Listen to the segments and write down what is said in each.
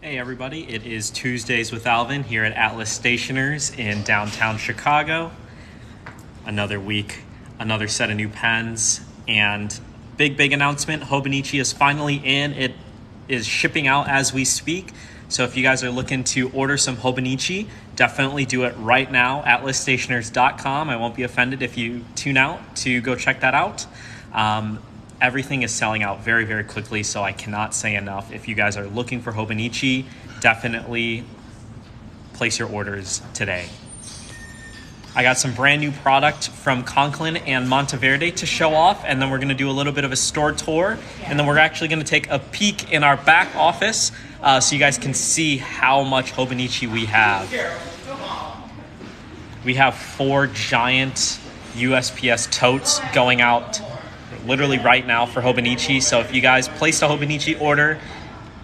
Hey everybody, it is Tuesdays with Alvin here at Atlas Stationers in downtown Chicago. Another week, another set of new pens, and big announcement. Hobonichi is finally in. It is shipping out as we speak. So if you guys are looking to order some Hobonichi, definitely do it right now. AtlasStationers.com. I won't be offended if you tune out to go check that out. Everything is selling out very quickly, so I cannot say enough. If you guys are looking for Hobonichi, definitely place your orders today. I got some brand new product from Conklin and Monteverde to show off, and then we're going to do a little bit of a store tour, and then we're actually going to take a peek in our back office so you guys can see how much Hobonichi we have. We have 4 giant USPS totes going out literally right now for Hobonichi. So if you guys placed a Hobonichi order,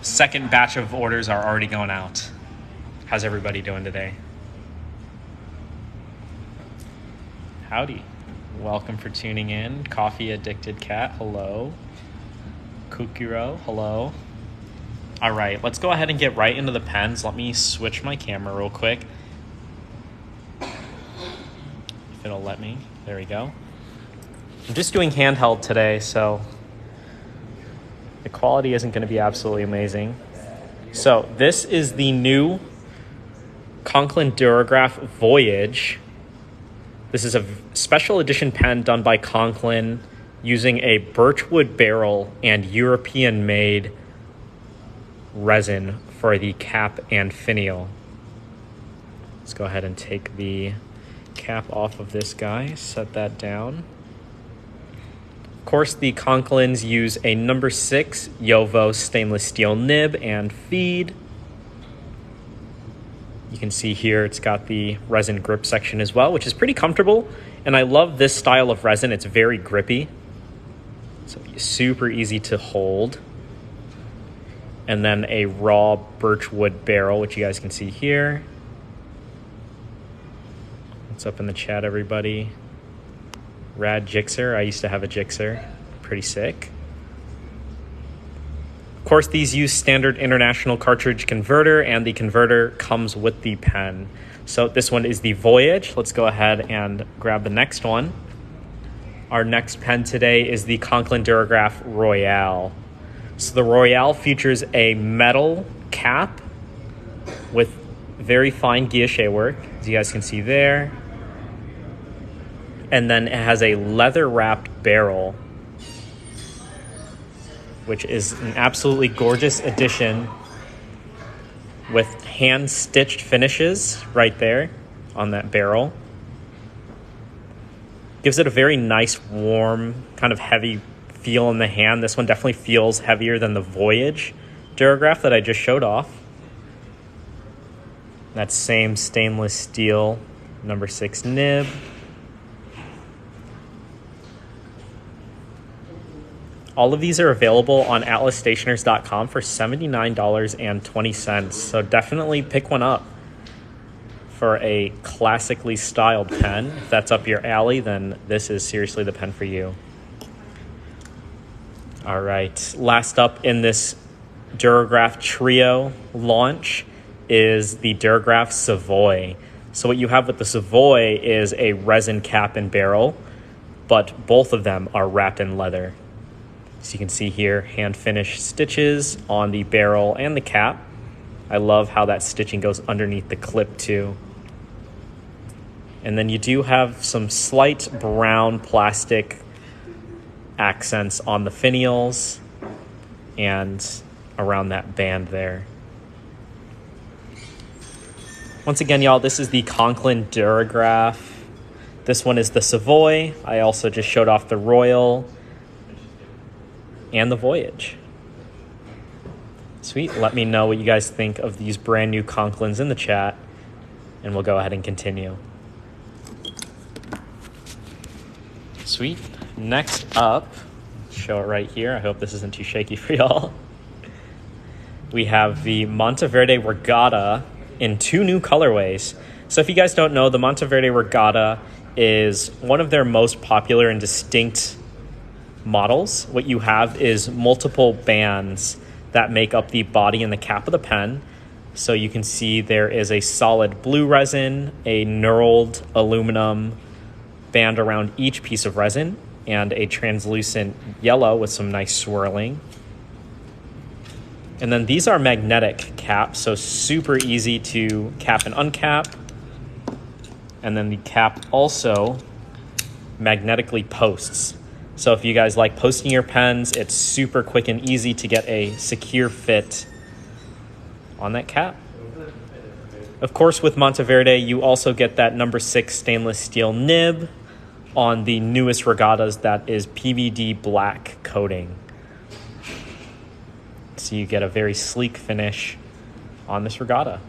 second batch of orders are already going out. How's everybody doing today? Howdy. Welcome for tuning in. Coffee Addicted Cat, hello. Kukiro, hello. All right, let's go ahead and get right into the pens. Let me switch my camera real quick. If it'll let me. There we go. I'm just doing handheld today, so the quality isn't going to be absolutely amazing. So this is the new Conklin Duragraph Voyage. This is a special edition pen done by Conklin using a birchwood barrel and European-made resin for the cap and finial. Let's go ahead and take the cap off of this guy, set that down. Of course, the Conklins use a number 6 Yovo stainless steel nib and feed. You can see here it's got the resin grip section as well, which is pretty comfortable. And I love this style of resin. It's very grippy. So super easy to hold. And then a raw birchwood barrel, which you guys can see here. What's up in the chat, everybody? Rad Gixxer. I used to have a Gixxer. Pretty sick. Of course, these use standard international cartridge converter, and the converter comes with the pen. So this one is the Voyage. Let's go ahead and grab the next one. Our next pen today is the Conklin Duragraph Royale. So the Royale features a metal cap with very fine guilloche work, as you guys can see there. And then it has a leather-wrapped barrel, which is an absolutely gorgeous addition with hand-stitched finishes right there on that barrel. Gives it a very nice, warm, kind of heavy feel in the hand. This one definitely feels heavier than the Voyage Duragraph that I just showed off. That same stainless steel number 6 nib. All of these are available on atlasstationers.com for $79.20. So definitely pick one up for a classically styled pen. If that's up your alley, then this is seriously the pen for you. All right, last up in this Duragraph Trio launch is the Duragraph Savoy. So what you have with the Savoy is a resin cap and barrel, but both of them are wrapped in leather. So you can see here, hand-finished stitches on the barrel and the cap. I love how that stitching goes underneath the clip too. And then you do have some slight brown plastic accents on the finials and around that band there. Once again, y'all, this is the Conklin Duragraph. This one is the Savoy. I also just showed off the Royal and the Voyage. Sweet. Let me know what you guys think of these brand new Conklins in the chat, and we'll go ahead and continue. Sweet. Next up, show it right here. I hope this isn't too shaky for y'all. We have the Monteverde Regatta in 2 new colorways. So if you guys don't know, the Monteverde Regatta is one of their most popular and distinct models. What you have is multiple bands that make up the body and the cap of the pen. So you can see there is a solid blue resin, a knurled aluminum band around each piece of resin, and a translucent yellow with some nice swirling. And then these are magnetic caps, so super easy to cap and uncap. And then the cap also magnetically posts. So if you guys like posting your pens, it's super quick and easy to get a secure fit on that cap. Of course, with Monteverde, you also get that number 6 stainless steel nib on the newest Regattas that is PVD black coating. So you get a very sleek finish on this Regatta.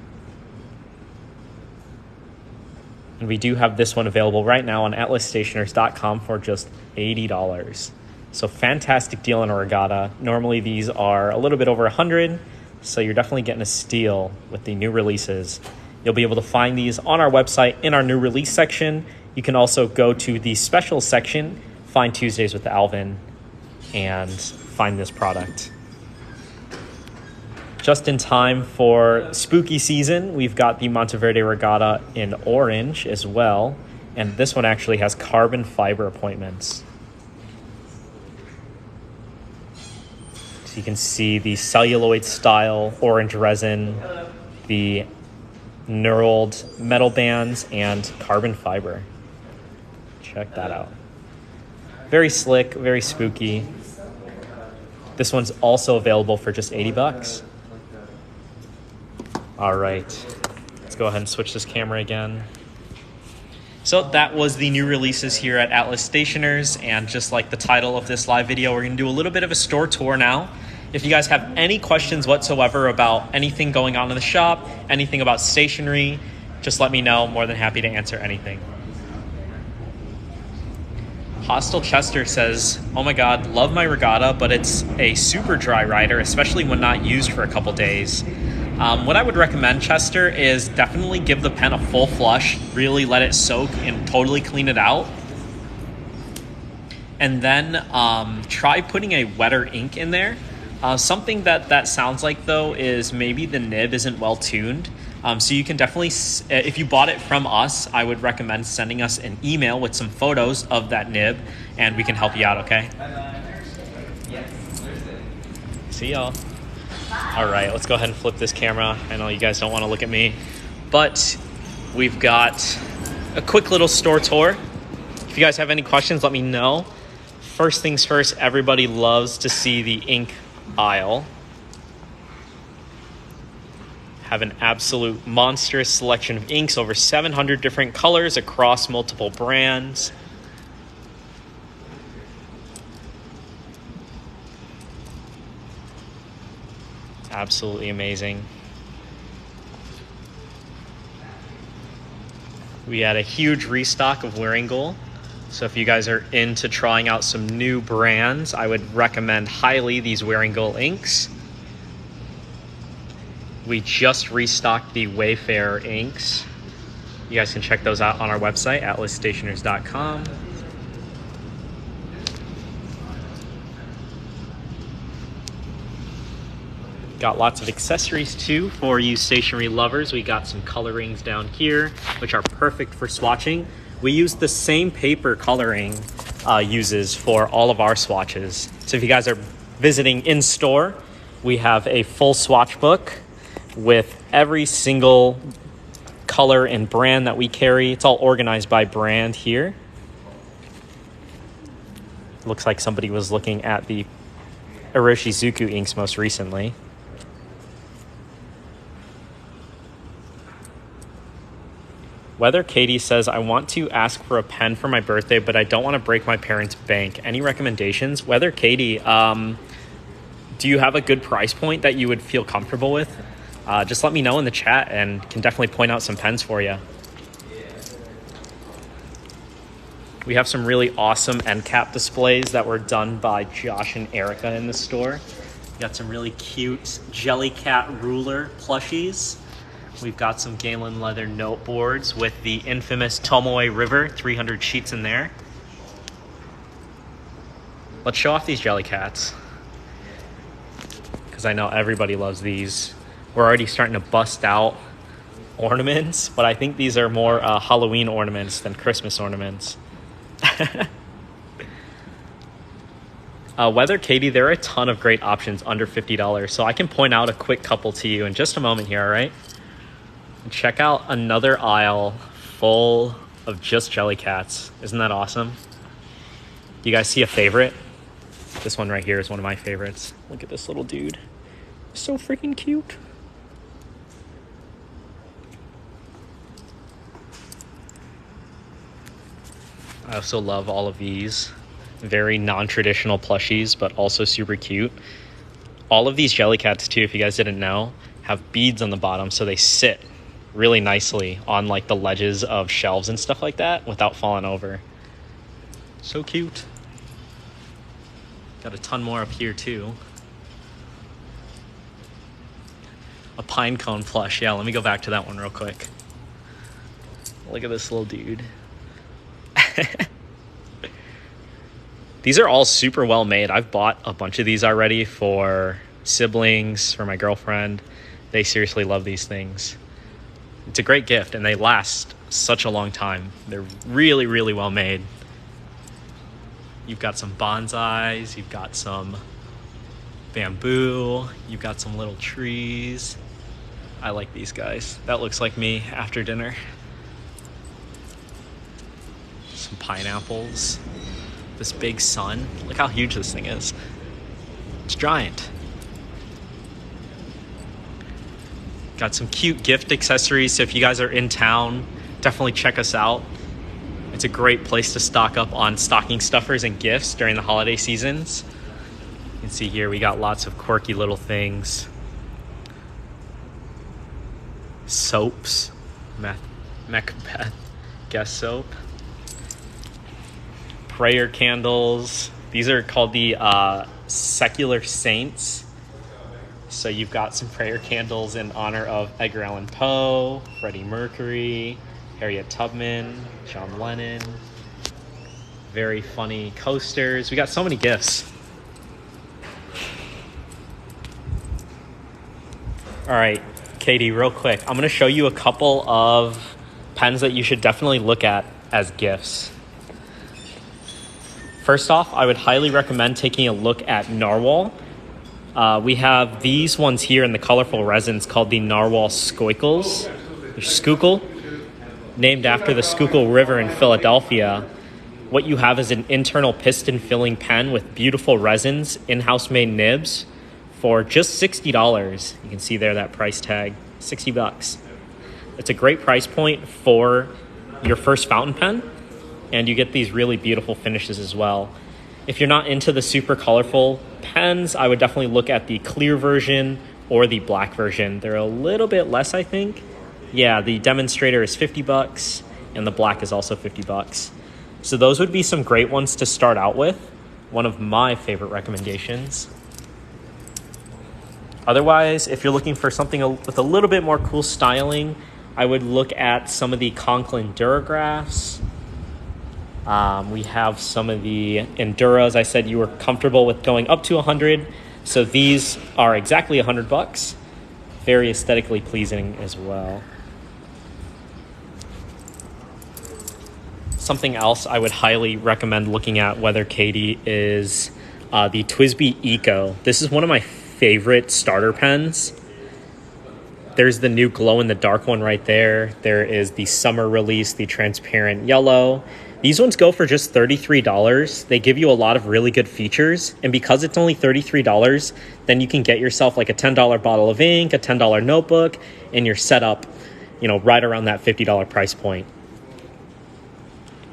And we do have this one available right now on atlasstationers.com for just $80. So fantastic deal on a Regatta. Normally these are a little bit over $100, so you're definitely getting a steal with the new releases. You'll be able to find these on our website in our new release section. You can also go to the special section, find Tuesdays with Alvin, and find this product. Just in time for spooky season, we've got the Monteverde Regatta in orange as well. And this one actually has carbon fiber appointments. So you can see the celluloid style orange resin, the knurled metal bands, and carbon fiber. Check that out. Very slick, very spooky. This one's also available for just $80. All right, let's go ahead and switch this camera again. So that was the new releases here at Atlas Stationers, and just like the title of this live video, we're gonna do a little bit of a store tour now. If you guys have any questions whatsoever about anything going on in the shop, anything about stationery, just let me know. More than happy to answer anything. Hostile Chester says, oh my God, love my Regatta, but it's a super dry writer, especially when not used for a couple days. What I would recommend, Chester, is definitely give the pen a full flush, really let it soak and totally clean it out. And then try putting a wetter ink in there. Something that sounds like, though, is maybe the nib isn't well tuned. So you can definitely, if you bought it from us, I would recommend sending us an email with some photos of that nib, and we can help you out, okay? See y'all. All right, let's go ahead and flip this camera. I know you guys don't want to look at me, but we've got a quick little store tour. If you guys have any questions, let me know. First things first, everybody loves to see the ink aisle. Have an absolute monstrous selection of inks, over 700 different colors across multiple brands. Absolutely amazing. We had a huge restock of Wearingeul. So if you guys are into trying out some new brands, I would recommend highly these Wearingeul inks. We just restocked the Wayfarer inks. You guys can check those out on our website, atlasstationers.com. Got lots of accessories too for you stationery lovers. We got some colorings down here, which are perfect for swatching. We use the same paper coloring uses for all of our swatches. So if you guys are visiting in store, we have a full swatch book with every single color and brand that we carry. It's all organized by brand here. Looks like somebody was looking at the Iroshizuku inks most recently. Weather Katie says, I want to ask for a pen for my birthday, but I don't want to break my parents' bank. Any recommendations? Weather Katie, do you have a good price point that you would feel comfortable with? Just let me know in the chat and can definitely point out some pens for you. We have some really awesome end cap displays that were done by Josh and Erica in the store. We got some really cute Jellycat ruler plushies. We've got some Galen leather note boards with the infamous Tomoe River, 300 sheets in there. Let's show off these Jellycats. because I know everybody loves these. We're already starting to bust out ornaments, but I think these are more Halloween ornaments than Christmas ornaments. Weather Katie, there are a ton of great options under $50, so I can point out a quick couple to you in just a moment here, all right? Check out another aisle full of just Jellycats. Isn't that awesome? You guys see a favorite? This one right here is one of my favorites. Look at this little dude. So freaking cute. I also love all of these. Very non-traditional plushies, but also super cute. All of these Jellycats, too, if you guys didn't know, have beads on the bottom, so they sit really nicely on like the ledges of shelves and stuff like that without falling over. So cute. Got a ton more up here, too. A pine cone plush. Yeah, let me go back to that one real quick. Look at this little dude. These are all super well made. I've bought a bunch of these already for siblings, for my girlfriend. They seriously love these things. It's a great gift, and they last such a long time. They're really, really well made. You've got some bonsais, you've got some bamboo, you've got some little trees. I like these guys. That looks like me after dinner. Some pineapples. This big sun. Look how huge this thing is. It's giant. Got some cute gift accessories, so if you guys are in town, definitely check us out. It's a great place to stock up on stocking stuffers and gifts during the holiday seasons. You can see here we got lots of quirky little things. Soaps. Macbeth guest soap. Prayer candles. These are called the Secular Saints. So you've got some prayer candles in honor of Edgar Allan Poe, Freddie Mercury, Harriet Tubman, John Lennon. Very funny coasters. We got so many gifts. All right, Katie, real quick. I'm going to show you a couple of pens that you should definitely look at as gifts. First off, I would highly recommend taking a look at Narwhal. We have these ones here in the colorful resins called the Narwhal Skookles, named after the Schuylkill River in Philadelphia. What you have is an internal piston filling pen with beautiful resins, in-house made nibs for just $60. You can see there that price tag, $60. It's a great price point for your first fountain pen, and you get these really beautiful finishes as well. If you're not into the super colorful pens, I would definitely look at the clear version or the black version. They're a little bit less, I think. Yeah, the demonstrator is $50 and the black is also $50. So those would be some great ones to start out with. One of my favorite recommendations. Otherwise, if you're looking for something with a little bit more cool styling, I would look at some of the Conklin Duragraphs. We have some of the Enduras. I said you were comfortable with going up to 100. So these are exactly $100. Very aesthetically pleasing as well. Something else I would highly recommend looking at, Weather Katie, is the TWSBI Eco. This is one of my favorite starter pens. There's the new glow-in-the-dark one right there. There is the summer release, the transparent yellow. These ones go for just $33. They give you a lot of really good features. And because it's only $33, then you can get yourself like a $10 bottle of ink, a $10 notebook, and you're set up, right around that $50 price point.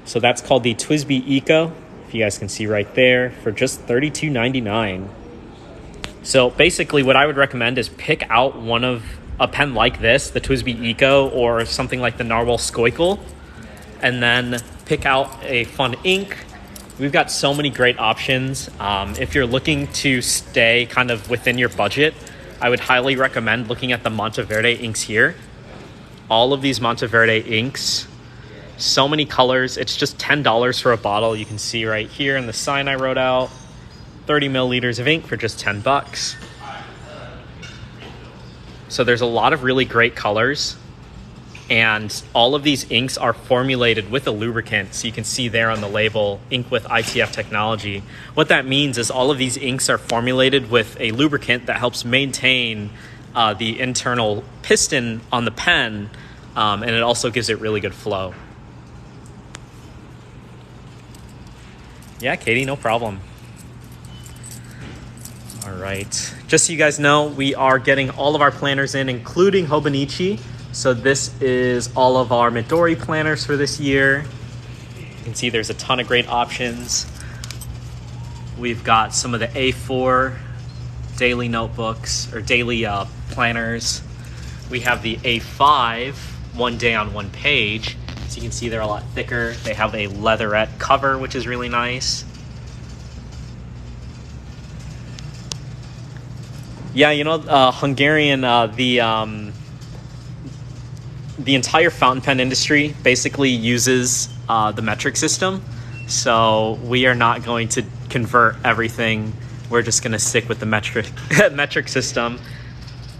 So that's called the TWSBI Eco, if you guys can see right there, for just $32.99. So basically what I would recommend is pick out a pen like this, the TWSBI Eco, or something like the Narwhal Skookle, and then pick out a fun ink. We've got so many great options. If you're looking to stay kind of within your budget, I would highly recommend looking at the Monteverde inks here. All of these Monteverde inks, so many colors. It's just $10 for a bottle. You can see right here in the sign I wrote out, 30 milliliters of ink for just $10. So there's a lot of really great colors, and all of these inks are formulated with a lubricant. So you can see there on the label, ink with ITF technology. What that means is all of these inks are formulated with a lubricant that helps maintain the internal piston on the pen, and it also gives it really good flow. Yeah, Katie, no problem. All right, just so you guys know, we are getting all of our planners in, including Hobonichi. So this is all of our Midori planners for this year. You can see there's a ton of great options. We've got some of the A4 daily notebooks or daily planners. We have the A5 one day on one page. So you can see they're a lot thicker. They have a leatherette cover, which is really nice. Yeah, you know, Hungarian, the entire fountain pen industry basically uses the metric system. So we are not going to convert everything. We're just going to stick with the metric system.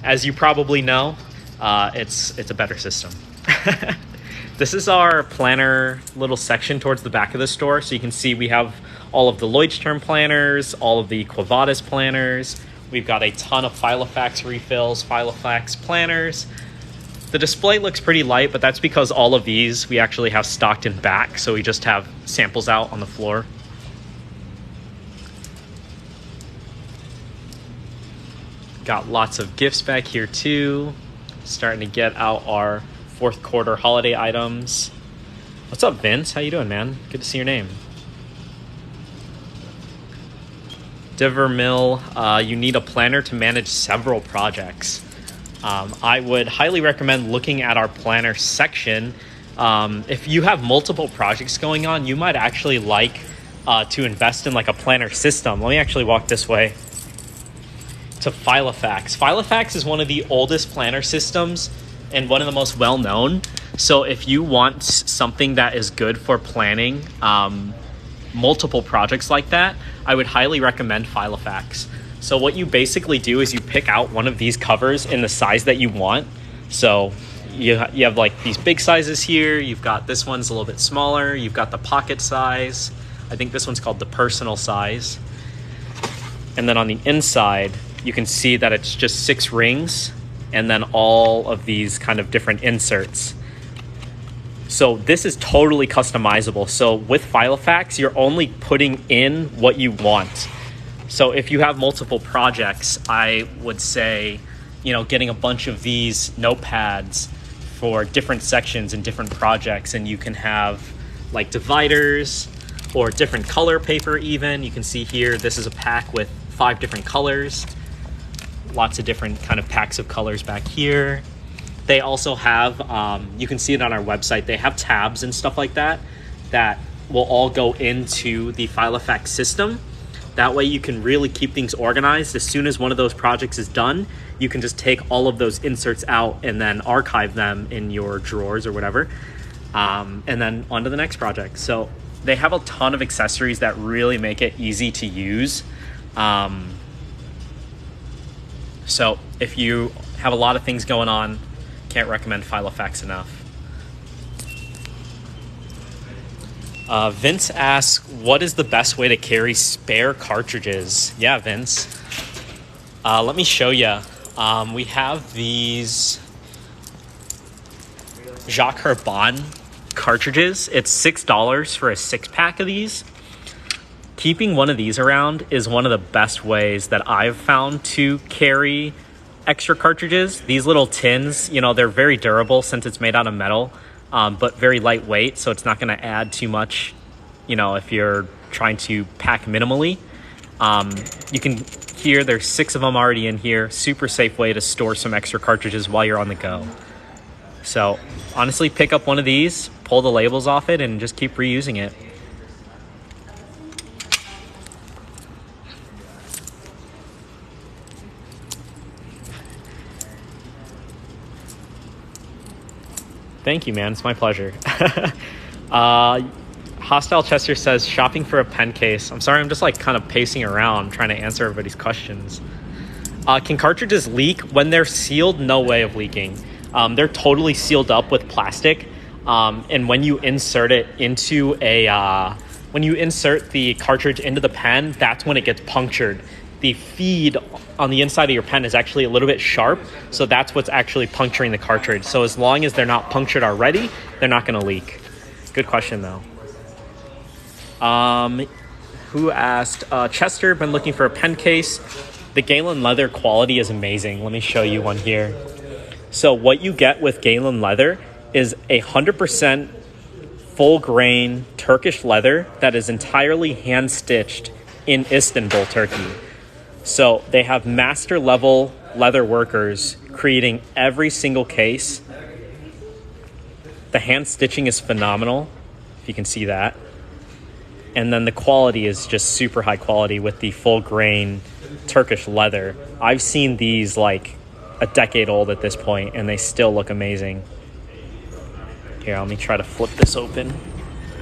As you probably know, it's a better system. This is our planner little section towards the back of the store. So you can see we have all of the Leuchtturm planners, all of the Quo Vadis planners. We've got a ton of Filofax refills, Filofax planners. The display looks pretty light, but that's because all of these we actually have stocked in back, so we just have samples out on the floor. Got lots of gifts back here too. Starting to get out our fourth quarter holiday items. What's up, Vince? How you doing, man? Good to see your name. Divermill, you need a planner to manage several projects. I would highly recommend looking at our planner section. If you have multiple projects going on, you might actually like to invest in like a planner system. Let me actually walk this way to Filofax. Filofax is one of the oldest planner systems and one of the most well-known. So if you want something that is good for planning multiple projects like that, I would highly recommend Filofax. So what you basically do is you pick out one of these covers in the size that you want. So you have like these big sizes here. You've got this one's a little bit smaller. You've got the pocket size. I think this one's called the personal size. And then on the inside, you can see that it's just 6 rings and then all of these kind of different inserts. So this is totally customizable. So with Filofax, you're only putting in what you want. So if you have multiple projects, I would say, you know, getting a bunch of these notepads for different sections and different projects, and you can have like dividers or different color paper even. You can see here, this is a pack with 5 different colors. Lots of different kind of packs of colors back here. They also have, you can see it on our website, they have tabs and stuff like that that will all go into the Filofax system. That way you can really keep things organized. As soon as one of those projects is done, you can just take all of those inserts out and then archive them in your drawers or whatever, and then on to the next project. So they have a ton of accessories that really make it easy to use. So if you have a lot of things going on, can't recommend Filofax enough. Vince asks, what is the best way to carry spare cartridges? Yeah, Vince. Let me show you. We have these Jacques Herbin cartridges. It's $6 for a 6-pack of these. Keeping one of these around is one of the best ways that I've found to carry extra cartridges. These little tins, you know, they're very durable since it's made out of metal, but very lightweight, so it's not going to add too much, you know, if you're trying to pack minimally. You can hear there's 6 of them already in here. Super safe way to store some extra cartridges while you're on the go. So honestly, pick up one of these, pull the labels off it, and just keep reusing it. Thank you, man. It's my pleasure. Hostile Chester says, shopping for a pen case. I'm sorry, I'm just like kind of pacing around trying to answer everybody's questions. Can cartridges leak? When they're sealed, no way of leaking. They're totally sealed up with plastic. And when you insert it into when you insert the cartridge into the pen, that's when it gets punctured. The feed on the inside of your pen is actually a little bit sharp, so that's what's actually puncturing the cartridge. So as long as they're not punctured already, they're not going to leak. Good question, though. Who asked? Chester, been looking for a pen case. The Galen leather quality is amazing. Let me show you one here. So what you get with Galen leather is 100% full grain Turkish leather that is entirely hand stitched in Istanbul, Turkey. So they have master level leather workers creating every single case. The hand stitching is phenomenal, if you can see that. And then the quality is just super high quality with the full grain Turkish leather. I've seen these like a decade old at this point, and they still look amazing. Here, let me try to flip this open.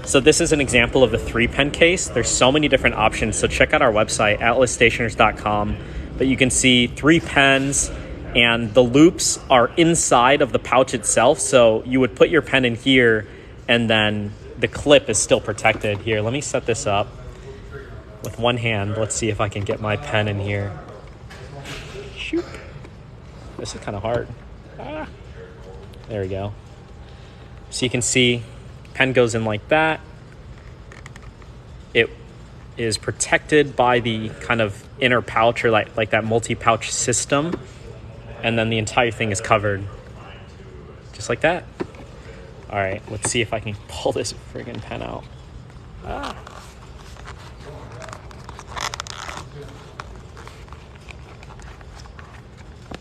So this is an example of the 3-pen case. There's so many different options, so check out our website, atlasstationers.com. But you can see 3 pens, and the loops are inside of the pouch itself. So you would put your pen in here, and then the clip is still protected. Here, let me set this up with one hand. Let's see if I can get my pen in here. Shoot. This is kind of hard. There we go. So you can see pen goes in like that. It is protected by the kind of inner pouch, or like that multi-pouch system. And then the entire thing is covered just like that. All right, let's see if I can pull this friggin' pen out.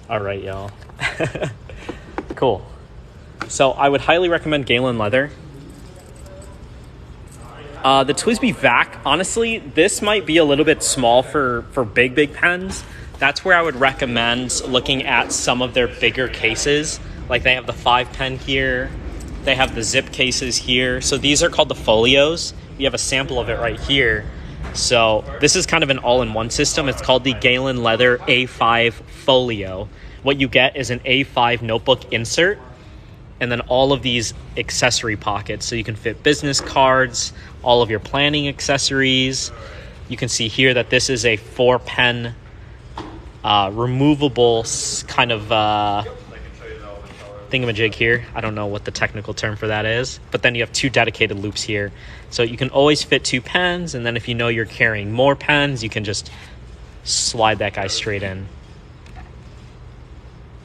All right, y'all. Cool. So I would highly recommend Galen leather. The TWSBI VAC, honestly, this might be a little bit small for big pens. That's where I would recommend looking at some of their bigger cases. Like they have the 5-pen here. They have the zip cases here. So these are called the folios. You have a sample of it right here. So this is kind of an all-in-one system. It's called the Galen Leather A5 Folio. What you get is an A5 notebook insert, and then all of these accessory pockets. So you can fit business cards, all of your planning accessories. You can see here that this is a 4-pen removable kind of thingamajig here. I don't know what the technical term for that is, but then you have 2 dedicated loops here. So you can always fit 2 pens, and then if you know you're carrying more pens, you can just slide that guy straight in.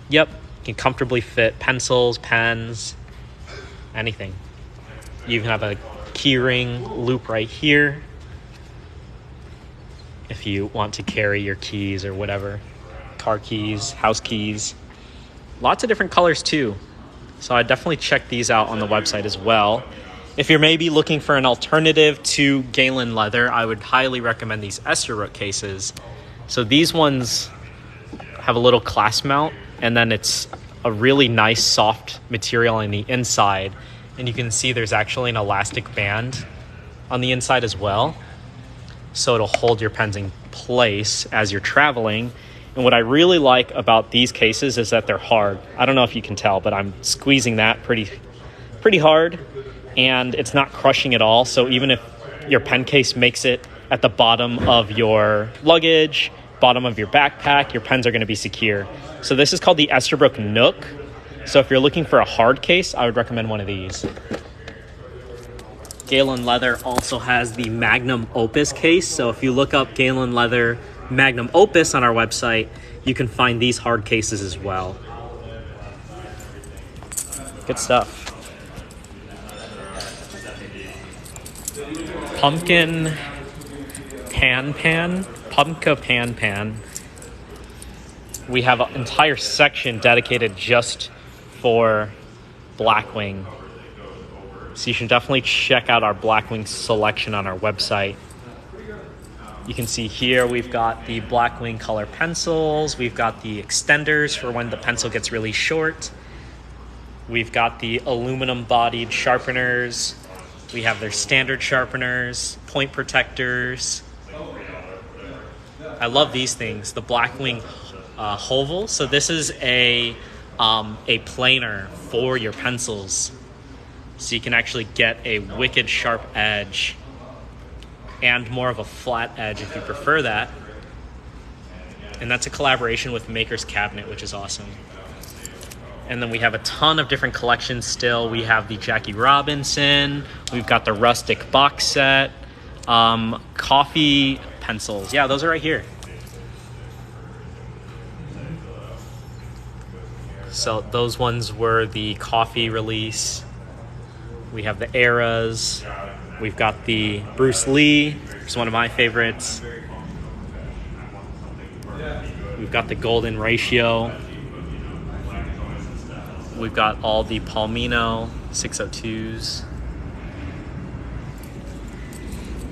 Yep, you can comfortably fit pencils, pens, anything. You even have a keyring loop right here if you want to carry your keys or whatever. Car keys, house keys. Lots of different colors too. So I definitely check these out on the website as well. If you're maybe looking for an alternative to Galen leather, I would highly recommend these Esterbrook cases. So these ones have a little clasp mount, and then it's a really nice soft material on the inside. And you can see there's actually an elastic band on the inside as well. So it'll hold your pens in place as you're traveling. And what I really like about these cases is that they're hard. I don't know if you can tell, but I'm squeezing that pretty hard, and it's not crushing at all. So even if your pen case makes it at the bottom of your luggage, bottom of your backpack, your pens are going to be secure. So this is called the Esterbrook Nook. So if you're looking for a hard case, I would recommend one of these. Galen Leather also has the Magnum Opus case. So if you look up Galen Leather Magnum Opus on our website, you can find these hard cases as well. Good stuff. Pumpkin Pan. We have an entire section dedicated just for Blackwing. So you should definitely check out our Blackwing selection on our website. You can see here we've got the Blackwing color pencils. We've got the extenders for when the pencil gets really short. We've got the aluminum bodied sharpeners. We have their standard sharpeners, point protectors. I love these things. The Blackwing Hovel. So this is a planer for your pencils. So you can actually get a wicked sharp edge and more of a flat edge if you prefer that. And that's a collaboration with Maker's Cabinet, which is awesome. And then we have a ton of different collections still. We have the Jackie Robinson. We've got the Rustic box set. Coffee pencils. Yeah, those are right here. So those ones were the coffee release. We have the Eras. We've got the Bruce Lee, which is one of my favorites. We've got the Golden Ratio. We've got all the Palmino 602s.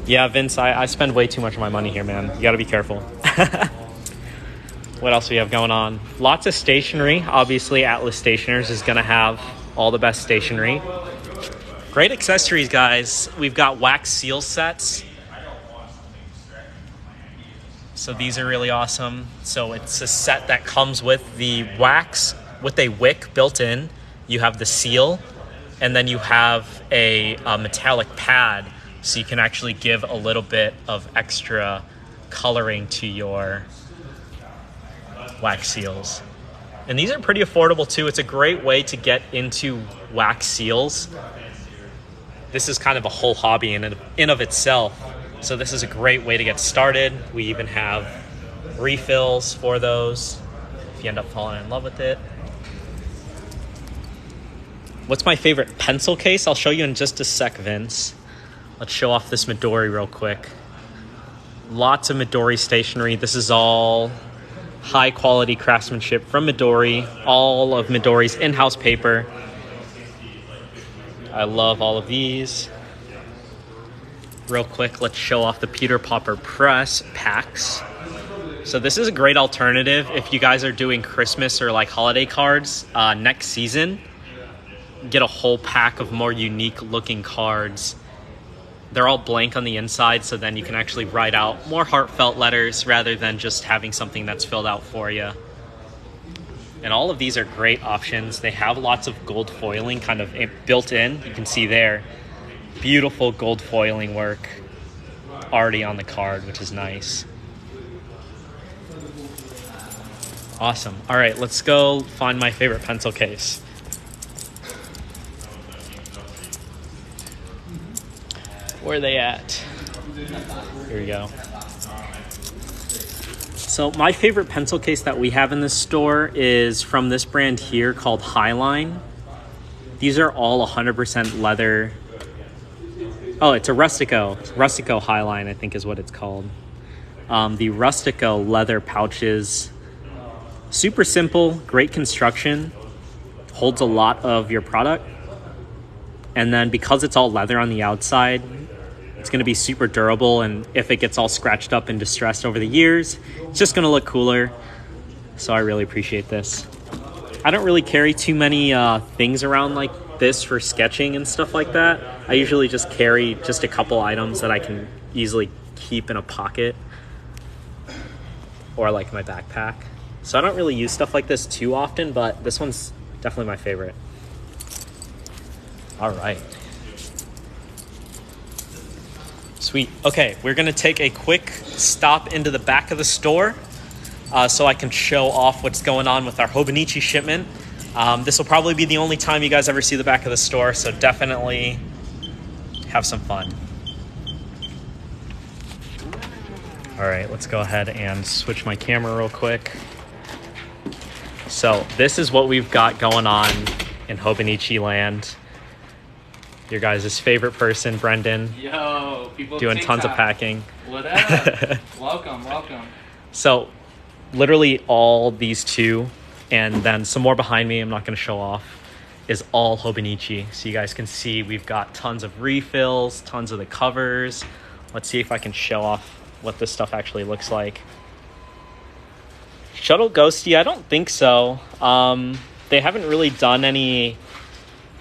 Yeah, Vince, I spend way too much of my money here, man. You gotta be careful. What else do we have going on? Lots of stationery. Obviously, Atlas Stationers is gonna have all the best stationery. Great accessories, guys. We've got wax seal sets. So these are really awesome. So it's a set that comes with the wax with a wick built in. You have the seal, and then you have a metallic pad, so you can actually give a little bit of extra coloring to your wax seals. And these are pretty affordable too. It's a great way to get into wax seals. This is kind of a whole hobby in of itself. So this is a great way to get started. We even have refills for those if you end up falling in love with it. What's my favorite pencil case? I'll show you in just a sec, Vince. Let's show off this Midori real quick. Lots of Midori stationery. This is all high quality craftsmanship from Midori. All of Midori's in-house paper. I love all of these. Real quick, let's show off the Peter Popper Press packs. So this is a great alternative if you guys are doing Christmas or like holiday cards next season. Get a whole pack of more unique looking cards. They're all blank on the inside, so then you can actually write out more heartfelt letters rather than just having something that's filled out for you. And all of these are great options. They have lots of gold foiling kind of built in. You can see there, beautiful gold foiling work already on the card, which is nice. Awesome. All right, let's go find my favorite pencil case. Where are they at? Here we go. So my favorite pencil case that we have in this store is from this brand here called Highline. These are all 100% leather. Oh, it's a Rustico. Rustico Highline, I think is what it's called. The Rustico leather pouches. Super simple, great construction. Holds a lot of your product. And then because it's all leather on the outside, it's going to be super durable, and if it gets all scratched up and distressed over the years, it's just going to look cooler. So I really appreciate this. I don't really carry too many things around like this for sketching and stuff like that. I usually just carry just a couple items that I can easily keep in a pocket or like my backpack. So I don't really use stuff like this too often, but this one's definitely my favorite. All right. Sweet. Okay, we're going to take a quick stop into the back of the store so I can show off what's going on with our Hobonichi shipment. This will probably be the only time you guys ever see the back of the store, so definitely have some fun. All right, let's go ahead and switch my camera real quick. So this is what we've got going on in Hobonichi land. Your guys' favorite person, Brendan. Yo, people doing tons of packing. What up? Welcome. So literally all these two, and then some more behind me, I'm not going to show off, is all Hobonichi. So you guys can see we've got tons of refills, tons of the covers. Let's see if I can show off what this stuff actually looks like. Shuttle Ghosty, I don't think so. They haven't really done any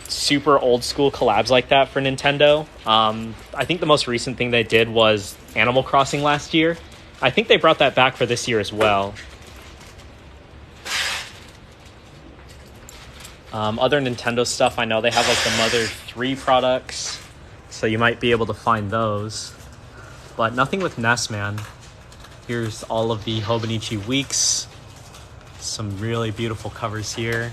super old school collabs like that for Nintendo. I think the most recent thing they did was Animal Crossing last year. I think they brought that back for this year as well. Other Nintendo stuff, I know they have like the Mother 3 products, so you might be able to find those. But nothing with NES, man. Here's all of the Hobonichi Weeks. Some really beautiful covers here.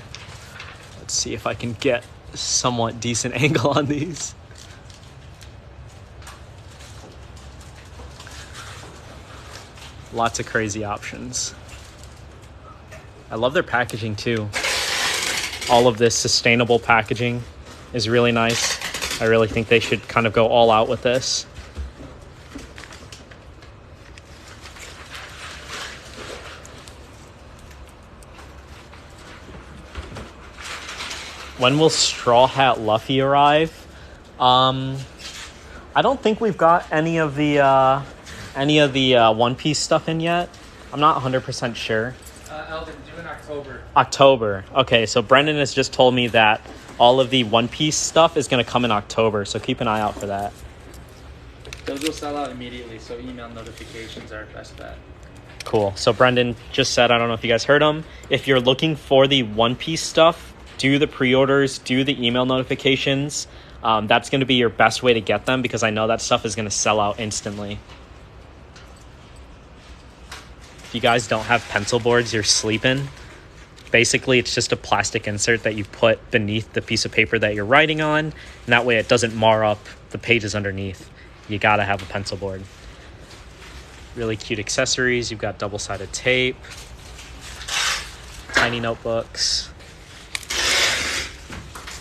Let's see if I can get a somewhat decent angle on these. Lots of crazy options. I love their packaging too. All of this sustainable packaging is really nice. I really think they should kind of go all out with this. When will Straw Hat Luffy arrive? I don't think we've got any of the One Piece stuff in yet. I'm not 100% sure. Alvin, due in October. October. Okay, so Brendan has just told me that all of the One Piece stuff is going to come in October, so keep an eye out for that. Those will sell out immediately, so email notifications are best bet. Cool. So Brendan just said, I don't know if you guys heard him, if you're looking for the One Piece stuff, do the pre-orders, do the email notifications. That's going to be your best way to get them because I know that stuff is going to sell out instantly. If you guys don't have pencil boards, you're sleeping. Basically, it's just a plastic insert that you put beneath the piece of paper that you're writing on, and that way it doesn't mar up the pages underneath. You gotta have a pencil board. Really cute accessories. You've got double-sided tape, tiny notebooks.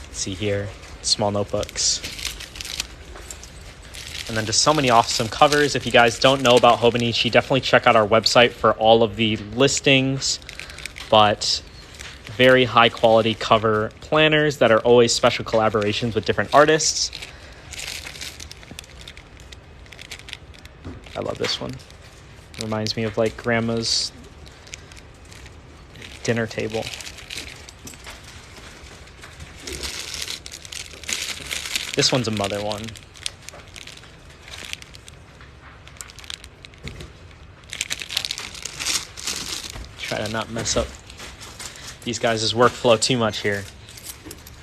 Let's see here, small notebooks. And then just so many awesome covers. If you guys don't know about Hobonichi, definitely check out our website for all of the listings. But very high quality cover planners that are always special collaborations with different artists. I love this one. Reminds me of like grandma's dinner table. This one's a mother one. Try to not mess up these guys' workflow too much here.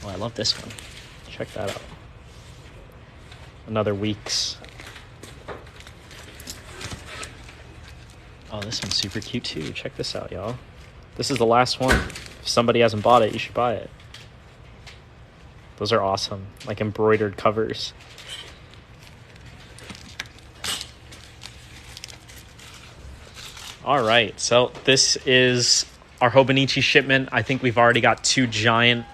Oh, I love this one. Check that out. Another Weeks. Oh, this one's super cute too. Check this out, y'all. This is the last one. If somebody hasn't bought it, you should buy it. Those are awesome. Like embroidered covers. All right, so this is our Hobonichi shipment. I think we've already got 2 giant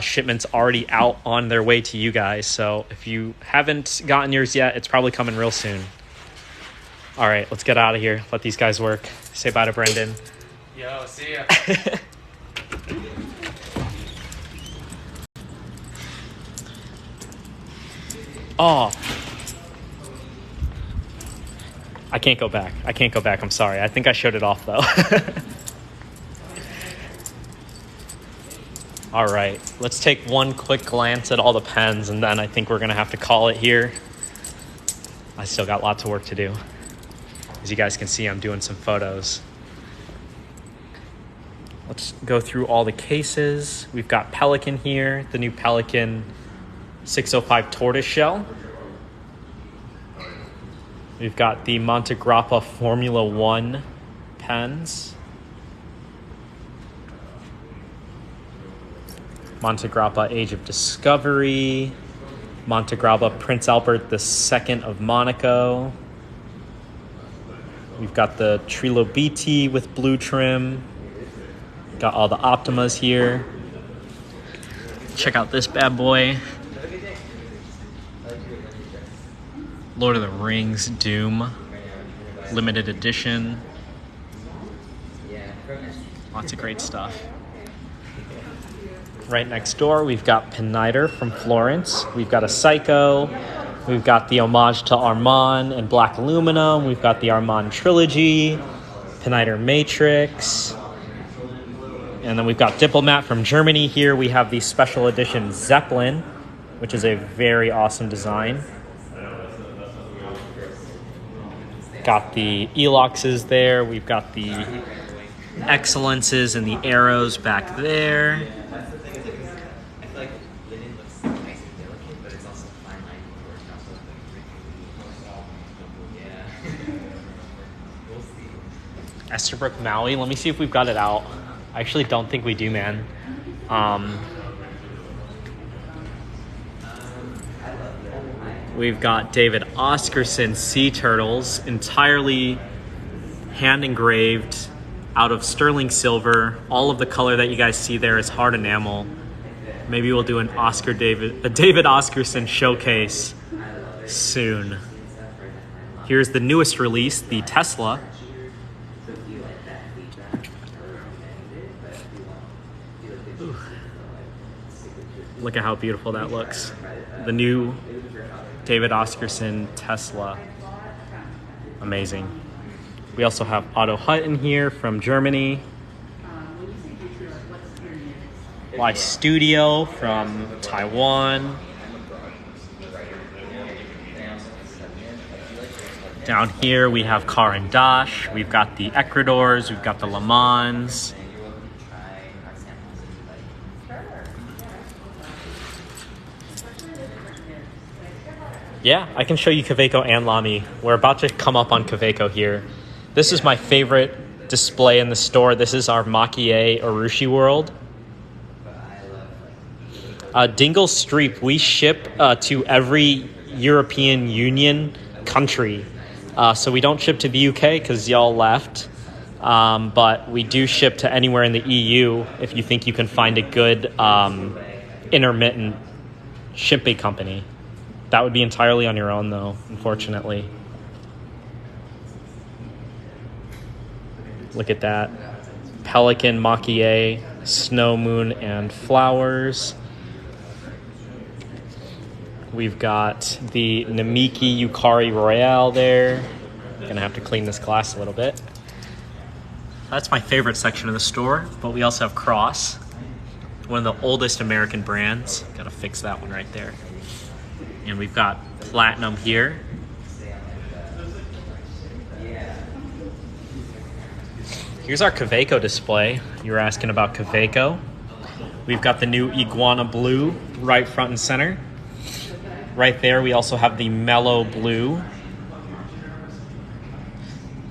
shipments already out on their way to you guys. So if you haven't gotten yours yet, it's probably coming real soon. All right, let's get out of here. Let these guys work. Say bye to Brendan. Yo, see ya. Oh. I can't go back. I'm sorry. I think I showed it off, though. All right. Let's take one quick glance at all the pens, and then I think we're going to have to call it here. I still got lots of work to do. As you guys can see, I'm doing some photos. Let's go through all the cases. We've got Pelican here, the new Pelican 605 tortoiseshell. We've got the Montegrappa Formula 1 pens. Montegrappa Age of Discovery. Montegrappa Prince Albert II of Monaco. We've got the Trilobiti with blue trim. Got all the Optimas here. Check out this bad boy. Lord of the Rings Doom limited edition. Lots of great stuff. Right next door, we've got Pinnider from Florence. We've got a Psycho. We've got the homage to Armand and Black Aluminum. We've got the Armand Trilogy, Pinnider Matrix. And then we've got Diplomat from Germany here. We have the special edition Zeppelin, which is a very awesome design. Got the Eloxes there. We've got the Excellences and the arrows back there. Esterbrook Maui. Let me see if we've got it out. I actually don't think we do, man. We've got David Oscarson sea turtles, entirely hand engraved out of sterling silver. All of the color that you guys see there is hard enamel. Maybe we'll do a David Oscarson showcase soon. Here's the newest release, the Tesla. Ooh. Look at how beautiful that looks. The new David Oscarson Tesla. Amazing. We also have Otto Hutton here from Germany. Live Studio from Taiwan. Down here we have Car and Dash. We've got the Ecuadors. We've got the Le Mans. Yeah, I can show you Kaweco and Lamy. We're about to come up on Kaweco here. This is my favorite display in the store. This is our Maki-e Urushi World. Dingle Streep, we ship to every European Union country. So we don't ship to the UK because y'all left. But we do ship to anywhere in the EU if you think you can find a good intermittent shipping company. That would be entirely on your own, though, unfortunately. Look at that. Pelican, Maki-e, Snow, Moon, and Flowers. We've got the Namiki Yukari Royale there. Gonna have to clean this glass a little bit. That's my favorite section of the store, but we also have Cross, one of the oldest American brands. Gotta fix that one right there. And we've got Platinum here. Here's our Kaweco display. You were asking about Kaweco. We've got the new Iguana Blue right front and center. Right there, we also have the Mellow Blue.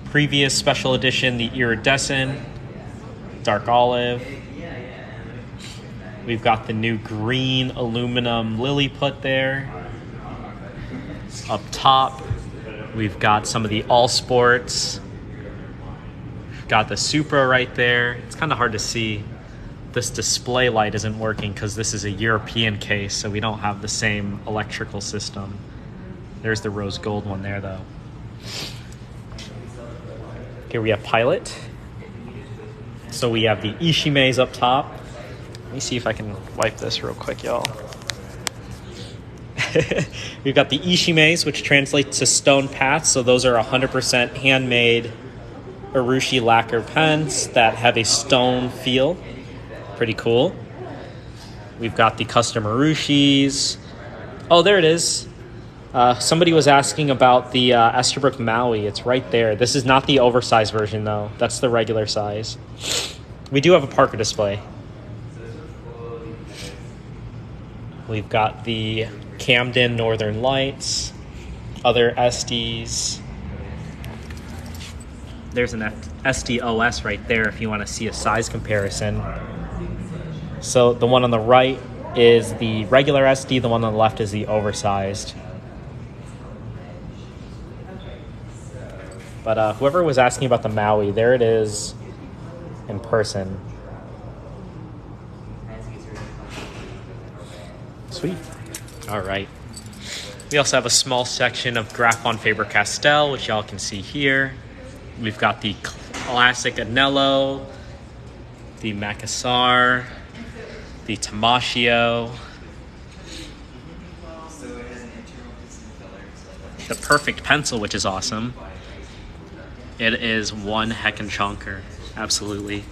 Previous special edition, the Iridescent, Dark Olive. We've got the new green aluminum Lilliput there. Up top, we've got some of the All Sports. Got the Supra right there. It's kind of hard to see. This display light isn't working because this is a European case, so we don't have the same electrical system. There's the rose gold one there, though. Here we have Pilot. So we have the Ishimeis up top. Let me see if I can wipe this real quick, y'all. We've got the Ishimeis, which translates to stone paths. So those are 100% handmade Urushi lacquer pens that have a stone feel. Pretty cool. We've got the custom Urushis. Oh, there it is. Somebody was asking about the Esterbrook Maui. It's right there. This is not the oversized version, though. That's the regular size. We do have a Parker display. We've got the Camden Northern Lights, other SDs. There's an SDOS right there if you want to see a size comparison. So the one on the right is the regular SD, the one on the left is the oversized. But whoever was asking about the Maui, there it is in person. Sweet. All right. We also have a small section of Graphon Faber-Castell, which y'all can see here. We've got the classic Anello, the Macassar, the Tamashio, the Perfect Pencil, which is awesome. It is one heckin' chunker, absolutely.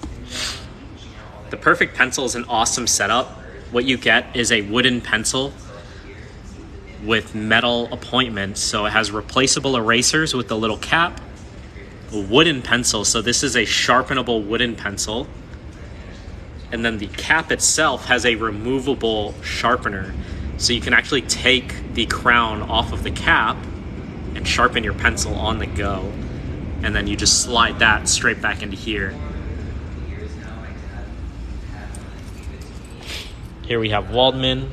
The Perfect Pencil is an awesome setup. What you get is a wooden pencil with metal appointments. So it has replaceable erasers with the little cap. a wooden pencil. So this is a sharpenable wooden pencil. And then the cap itself has a removable sharpener. So you can actually take the crown off of the cap and sharpen your pencil on the go. And then you just slide that straight back into here. Here we have Waldman,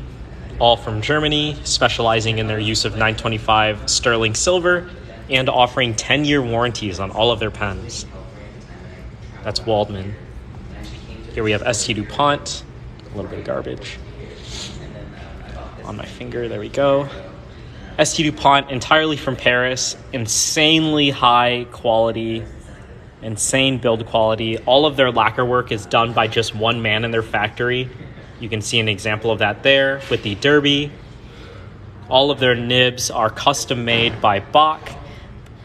all from Germany, specializing in their use of 925 sterling silver and offering 10-year warranties on all of their pens. That's Waldman. Here we have ST DuPont, a little bit of garbage on my finger, there we go. ST DuPont, entirely from Paris, insanely high quality, insane build quality. All of their lacquer work is done by just one man in their factory. You can see an example of that there with the Derby. All of their nibs are custom made by Bach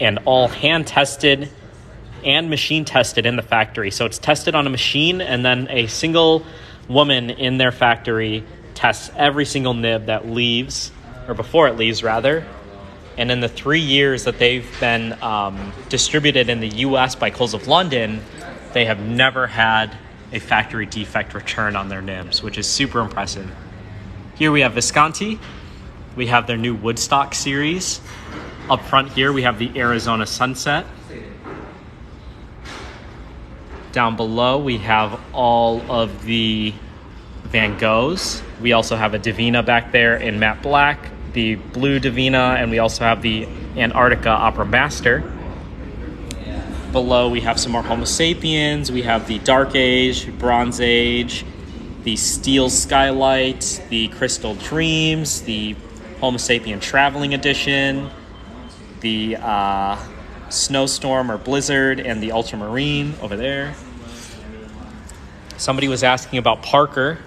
and all hand tested and machine tested in the factory. So it's tested on a machine, and then a single woman in their factory tests every single nib that leaves, or before it leaves rather. And in the 3 years that they've been distributed in the US by Coles of London, they have never had a factory defect return on their nibs, which is super impressive. Here we have Visconti. We have their new Woodstock series. Up front here we have the Arizona Sunset. Down below we have all of the Van Goghs. We also have a Divina back there in matte black, the blue Divina, and we also have the Antarctica Opera Master. Below we have some more Homo sapiens. We have the Dark Age, Bronze Age, the Steel Skylight, the Crystal Dreams, the Homo sapien Traveling Edition, the Snowstorm or Blizzard, and the Ultramarine over there. Somebody was asking about Parker.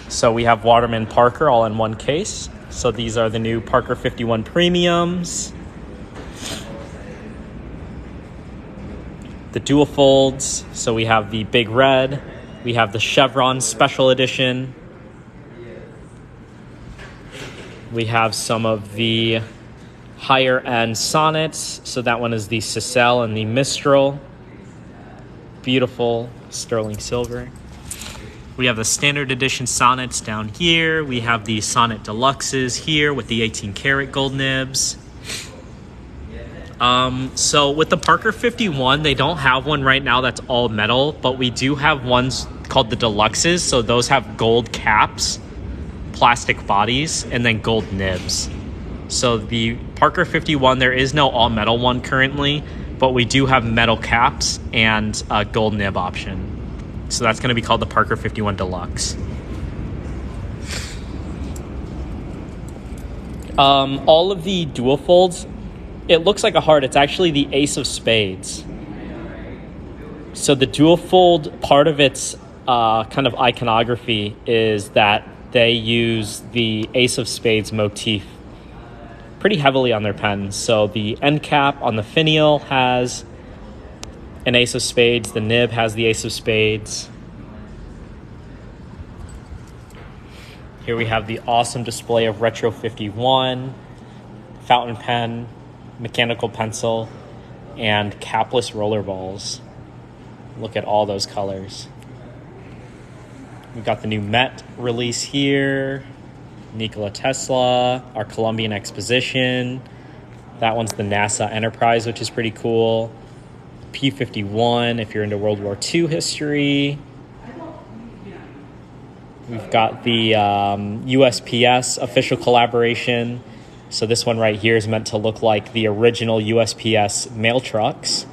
So we have Waterman Parker all in one case. So these are the new Parker 51 Premiums. The dual folds. So we have the Big Red. We have the Chevron Special Edition. We have some of the higher end sonnets. So that one is the Cecil and the Mistral. Beautiful sterling silver. We have the standard edition sonnets down here. We have the Sonnet Deluxes here with the 18 karat gold nibs. So with the Parker 51, they don't have one right now that's all metal, but we do have ones called the Deluxes. So those have gold caps, plastic bodies, and then gold nibs. So the Parker 51, there is no all metal one currently, but we do have metal caps and a gold nib option. So that's going to be called the Parker 51 Deluxe. All of the dual folds, it looks like a heart. It's actually the Ace of Spades. So the dual fold, part of its kind of iconography is that they use the Ace of Spades motif pretty heavily on their pens. So the end cap on the finial has an Ace of Spades. The nib has the Ace of Spades. Here we have the awesome display of Retro 51, fountain pen, mechanical pencil, and capless roller balls. Look at all those colors. We've got the new Met release here, Nikola Tesla, our Columbian Exposition. That one's the NASA Enterprise, which is pretty cool. P-51 if you're into World War II history. We've got the USPS official collaboration. So this one right here is meant to look like the original USPS mail trucks.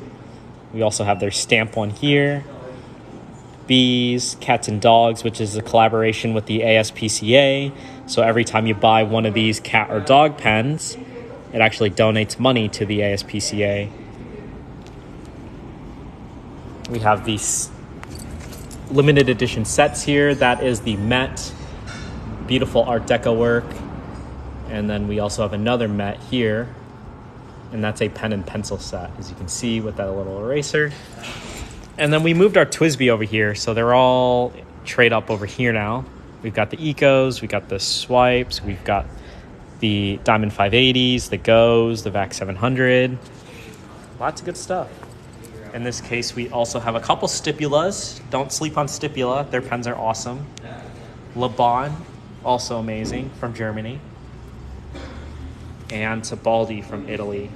We also have their stamp one here. Bees, Cats and Dogs, which is a collaboration with the ASPCA. So every time you buy one of these cat or dog pens, it actually donates money to the ASPCA. We have these limited edition sets here. That is the Met, beautiful Art Deco work. And then we also have another Met here, and that's a pen and pencil set, as you can see with that little eraser. And then we moved our TWSBI over here, so they're all trade up over here now. We've got the Ecos, we've got the Swipes, we've got the Diamond 580s, the Goes, the VAC 700. Lots of good stuff. In this case, we also have a couple stipulas. Don't sleep on stipula. Their pens are awesome. Le Bon, also amazing, from Germany. And Tibaldi from Italy.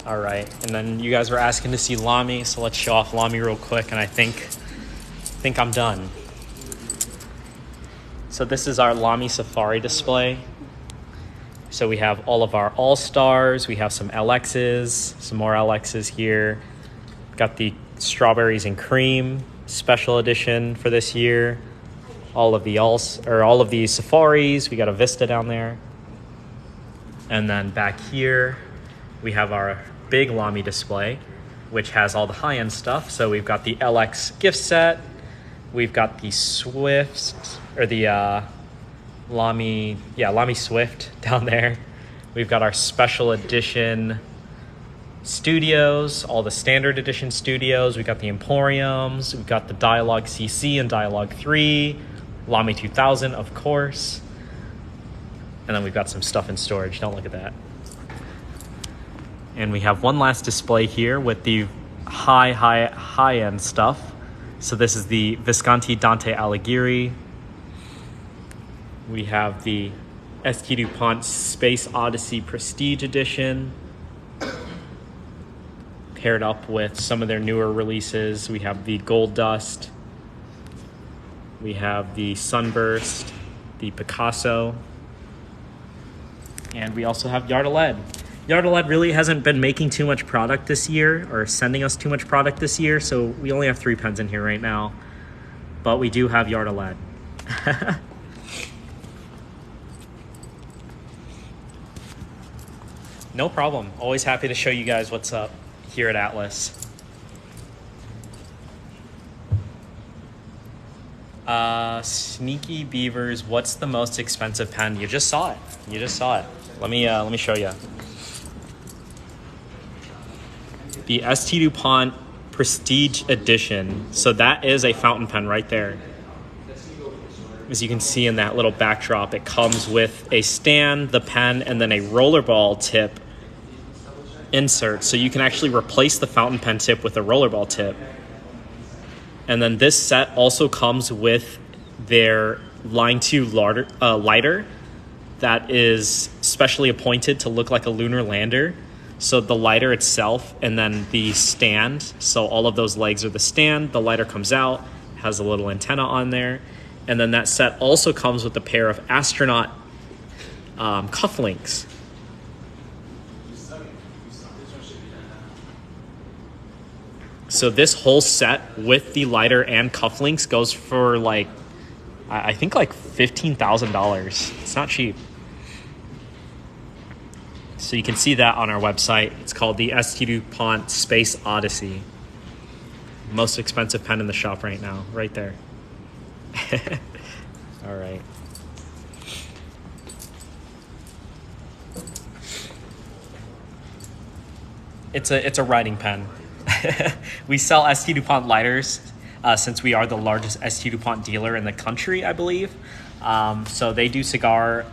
All right, and then you guys were asking to see Lamy, so let's show off Lamy real quick, and I think I'm done. So this is our Lamy Safari display. So we have all of our All-Stars, we have some LXs, some more LXs here. Got the Strawberries and Cream special edition for this year. All of the Safaris, we got a Vista down there. And then back here, we have our big Lamy display, which has all the high-end stuff. So we've got the LX gift set, we've got the Swifts, or the Lamy Swift down there. We've got our special edition studios, all the standard edition studios. We've got the Emporiums, we've got the Dialogue CC and Dialogue 3, Lamy 2000, of course. And then we've got some stuff in storage. Don't look at that. And we have one last display here with the high-end stuff. So this is the Visconti Dante Alighieri. We have the St. DuPont Space Odyssey Prestige Edition. Paired up with some of their newer releases. We have the Gold Dust. We have the Sunburst, the Picasso. And we also have Yard of Lead. Yard of Lead really hasn't been making too much product this year, or sending us too much product this year, so we only have 3 pens in here right now. But we do have Yard of Lead. No problem. Always happy to show you guys what's up here at Atlas. Sneaky Beavers, what's the most expensive pen? You just saw it. Let me show you. The St. DuPont Prestige Edition. So that is a fountain pen right there. As you can see in that little backdrop, it comes with a stand, the pen, and then a rollerball tip insert. So you can actually replace the fountain pen tip with a rollerball tip. And then this set also comes with their Line 2 lighter that is specially appointed to look like a lunar lander. So the lighter itself and then the stand. So all of those legs are the stand. The lighter comes out, has a little antenna on there. And then that set also comes with a pair of astronaut cufflinks. So this whole set with the lighter and cufflinks goes for I think $15,000. It's not cheap. So you can see that on our website. It's called the St. DuPont Space Odyssey. Most expensive pen in the shop right now, right there. All right. It's a writing pen. We sell St. DuPont lighters since we are the largest St. DuPont dealer in the country, I believe. So they do cigar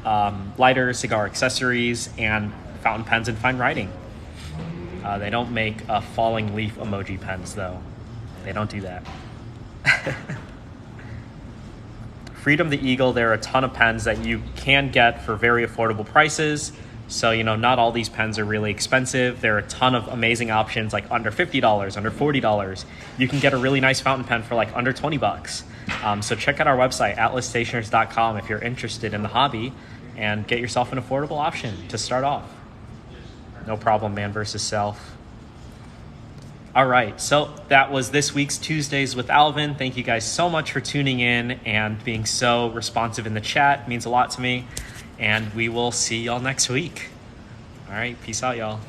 lighters, cigar accessories, and fountain pens and fine writing. They don't make falling leaf emoji pens, though. They don't do that. Freedom the Eagle, there are a ton of pens that you can get for very affordable prices. So, not all these pens are really expensive. There are a ton of amazing options, like under $50, under $40. You can get a really nice fountain pen for under $20. So check out our website, atlasstationers.com, if you're interested in the hobby, and get yourself an affordable option to start off. No problem, man versus self. All right, so that was this week's Tuesdays with Alvin. Thank you guys so much for tuning in and being so responsive in the chat. It means a lot to me. And we will see y'all next week. All right, peace out, y'all.